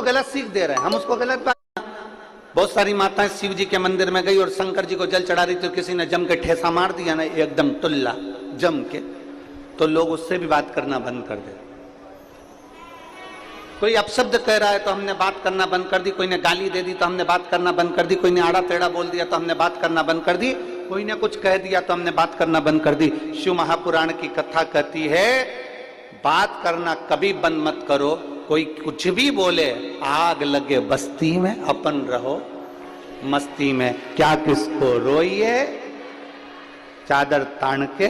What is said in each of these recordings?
उसको गलत सीख दे रहे हैं, हम उसको गलत बात। बहुत सारी माताएं शिव जी के मंदिर में गई और शंकर जी को जल चढ़ा रही थी, तो किसी ने जम के ठेसा मार दिया ना, एकदम टुल्ला जम के, तो लोग उससे भी बात करना बंद कर दे। कोई अपशब्द कह रहा है तो हमने बात करना बंद कर दी, कोई ने गाली दे दी तो हमने बात करना बंद कर दी, कोई ने आड़ा टेढ़ा बोल दिया तो हमने बात करना बंद कर दी, कोई ने कुछ कह दिया तो हमने बात करना बंद कर दी। शिव महापुराण की कथा कहती है बात करना कभी बंद मत करो। कोई कुछ भी बोले, आग लगे बस्ती में, अपन रहो मस्ती में। क्या किसको रोइए, चादर तान के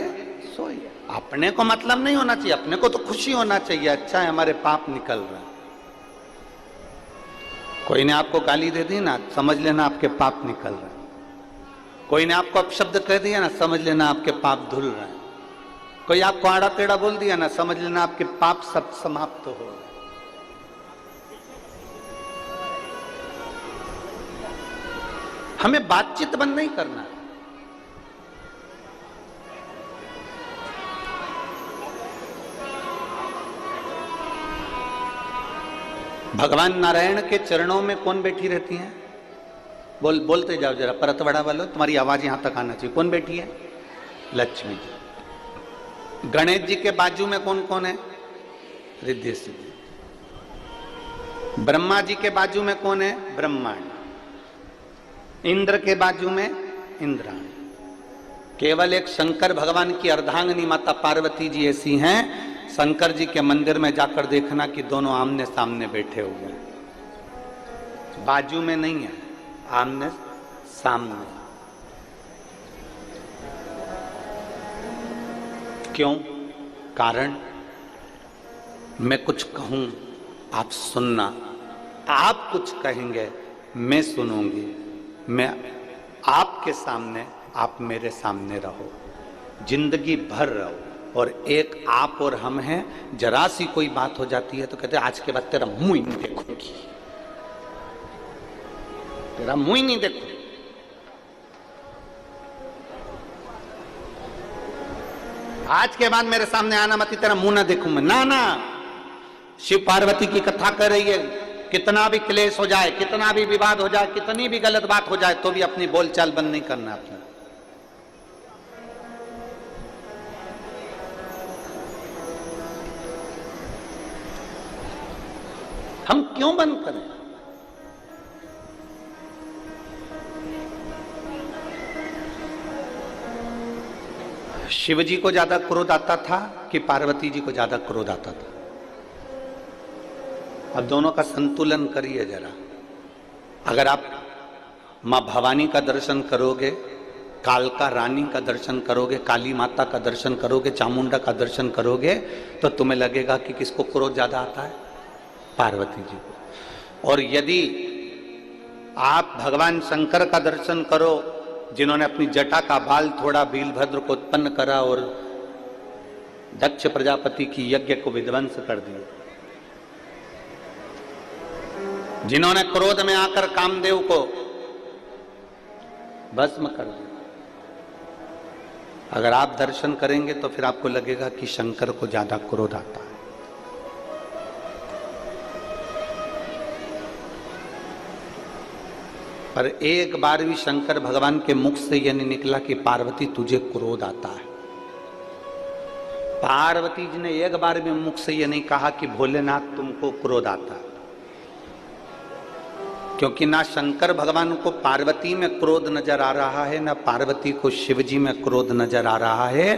सोइए। अपने को मतलब नहीं होना चाहिए, अपने को तो खुशी होना चाहिए, अच्छा है हमारे पाप निकल रहे हैं। कोई ने आपको गाली दे दी ना, समझ लेना आपके पाप निकल रहे हैं। कोई ने आपको अपशब्द कह दिया ना, समझ लेना आपके पाप धुल रहे हैं। कोई आपको आड़ा टेढ़ा बोल दिया ना, समझ लेना आपके पाप सब समाप्त हो रहे हैं। हमें बातचीत बंद नहीं करना। भगवान नारायण के चरणों में कौन बैठी रहती हैं? बोलते जाओ जरा, परतवाड़ा वालों, तुम्हारी आवाज यहां तक आना चाहिए। कौन बैठी है? लक्ष्मी जी। गणेश जी के बाजू में कौन कौन है? रिद्धि सिद्धि। ब्रह्मा जी के बाजू में कौन है? ब्रह्मांड। इंद्र के बाजू में इंद्राणी। केवल एक शंकर भगवान की अर्धांगिनी माता पार्वती जी ऐसी हैं, शंकर जी के मंदिर में जाकर देखना कि दोनों आमने सामने बैठे हुए हैं, बाजू में नहीं है, आमने सामने। क्यों? कारण मैं कुछ कहूं आप सुनना, आप कुछ कहेंगे मैं सुनूंगी, मैं आपके सामने, आप मेरे सामने रहो, जिंदगी भर रहो। और एक आप और हम हैं, जरा सी कोई बात हो जाती है तो कहते हैं आज के बाद तेरा मुंह ही नहीं देखूंगी, तेरा मुंह ही नहीं देखूंगी। आज के बाद मेरे सामने आना मत, तेरा मुंह ना देखूं मैं। ना ना, शिव पार्वती की कथा कर रही है, कितना भी क्लेश हो जाए, कितना भी विवाद हो जाए, कितनी भी गलत बात हो जाए, तो भी अपनी बोलचाल बंद नहीं करना अपना। हम क्यों बंद करें? शिव जी को ज्यादा क्रोध आता था कि पार्वती जी को ज्यादा क्रोध आता था? अब दोनों का संतुलन करिए जरा। अगर आप मां भवानी का दर्शन करोगे, कालका रानी का दर्शन करोगे, काली माता का दर्शन करोगे, चामुंडा का दर्शन करोगे, तो तुम्हें लगेगा कि किसको क्रोध ज्यादा आता है? पार्वती जी को। और यदि आप भगवान शंकर का दर्शन करो, जिन्होंने अपनी जटा का बाल थोड़ा वीरभद्र को उत्पन्न करा और दक्ष प्रजापति की यज्ञ को विध्वंस कर दिया, जिन्होंने क्रोध में आकर कामदेव को भस्म कर दिया, अगर आप दर्शन करेंगे तो फिर आपको लगेगा कि शंकर को ज्यादा क्रोध आता है। पर एक बार भी शंकर भगवान के मुख से यह नहीं निकला कि पार्वती तुझे क्रोध आता है। पार्वती जी ने एक बार भी मुख से यह नहीं कहा कि भोलेनाथ तुमको क्रोध आता है, क्योंकि ना शंकर भगवान को पार्वती में क्रोध नजर आ रहा है, ना पार्वती को शिव जी में क्रोध नजर आ रहा है।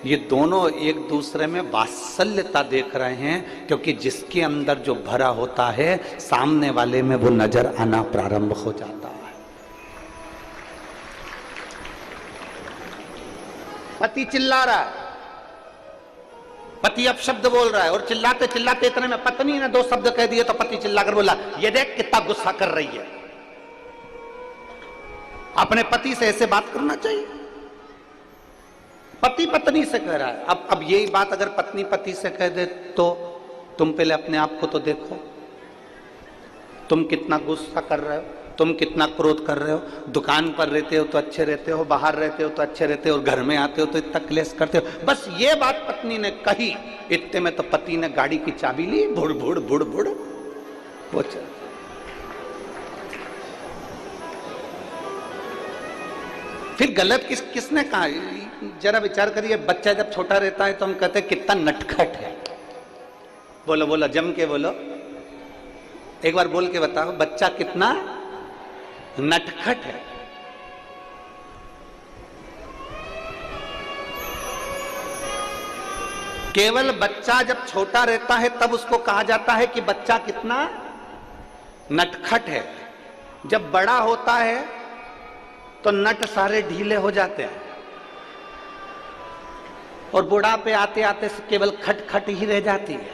ये दोनों एक दूसरे में वात्सल्यता देख रहे हैं, क्योंकि जिसके अंदर जो भरा होता है सामने वाले में वो नजर आना प्रारंभ हो जाता है। पति चिल्ला रहा है, पति अपशब्द बोल रहा है, और चिल्लाते चिल्लाते इतने में पत्नी ने दो शब्द कह दिए तो पति चिल्लाकर बोला, ये देख कितना गुस्सा कर रही है। अपने पति से ऐसे बात करना चाहिए? पति पत्नी से कह रहा है। अब यही बात अगर पत्नी पति से कह दे तो तुम पहले अपने आप को तो देखो, तुम कितना गुस्सा कर रहे हो, तुम कितना क्रोध कर रहे हो। दुकान पर रहते हो तो अच्छे रहते हो, बाहर रहते हो तो अच्छे रहते हो, और घर में आते हो तो इतना क्लेश करते हो। बस ये बात पत्नी ने कही, इतने में तो पति ने गाड़ी की चाबी ली, भुड़ भुड़ भुड़ भुड़ वो फिर गलत किसने कहा? जरा विचार करिए, बच्चा जब छोटा रहता है तो हम कहते हैं कितना नटखट है। बोलो बोलो, जम के बोलो, एक बार बोल के बताओ, बच्चा कितना नटखट है। केवल बच्चा जब छोटा रहता है तब उसको कहा जाता है कि बच्चा कितना नटखट है। जब बड़ा होता है तो नट सारे ढीले हो जाते हैं और बुढ़ापे आते आते केवल खटखट ही रह जाती है।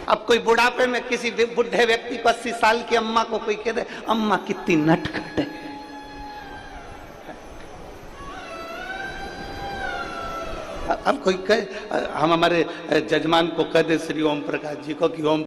अब कोई बुढ़ापे में किसी बुढ़े व्यक्ति को 80 साल की अम्मा को कोई कह दे, अम्मा कितनी नटखट है, अब कोई कहे, हम हमारे जजमान को कह दे श्री ओम प्रकाश जी को कि ओम